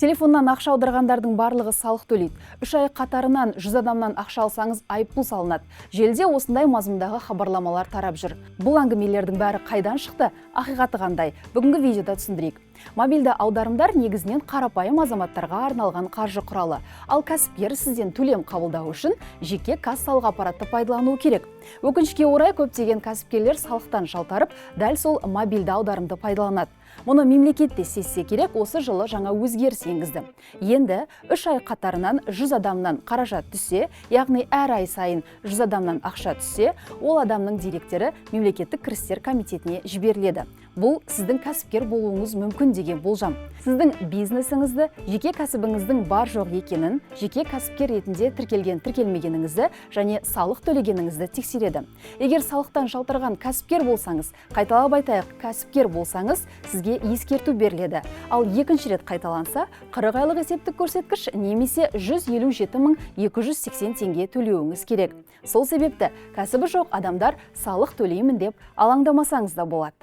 Телефоннан ақша аударғандардың барлығы салық төлейді. 3 ай қатарынан 100 адамнан ақша алсаңыз айыппұл салынады. Желіде осындай мазмұндағы хабарламалар тарап жүр. Бұл әңгімелердің бәрі қайдан шықты? Ақиқаты қандай? Бүгінгі видеода түсіндірейік. Мобильді аударымдар негізінен қарапайым азаматтарға арналған қаржы құралы. Ал кәсіпкер сізден төлем қабылдау үшін жеке кассалық аппаратты пайдалану керек. Өкінішке орай көптеген кәсіпкерлер салықтан жалтарып, дәл сол мобильді аударымды пайдаланады. Мұны мемлекет те сезсе керек, осы жылы жаңа өзгеріс енгізді. Енді 3 ай қатарынан 100 адамнан қаражат түссе, яғни әр ай сайын 100 адамнан ақша түссе, ол адамның деректері мемлекеттік кірістер комитетіне жіберіледі. Бұл сіздің кәсіпкер болуыңыз мүмкін деген болжам. Сіздің бизнесіңізді, жеке кәсібіңіздің бар жоқ екенін, жеке кәсіпкер ретінде тіркелмегеніңізді және салық төлегеніңізді тексереді. Егер салықтан жалтарған кәсіпкер болсаңыз, қайталап айтайық, кәсіпкер болсаңыз, сізге ескерту беріледі. Ал екінші рет қайталанса, 40 айлық есептік көрсеткіш немесе 157.280 теңге төлеуіңіз керек. Сол себепті кәсібі жоқ адамдар салық төлеймін деп алаңдамасаңыз да болады.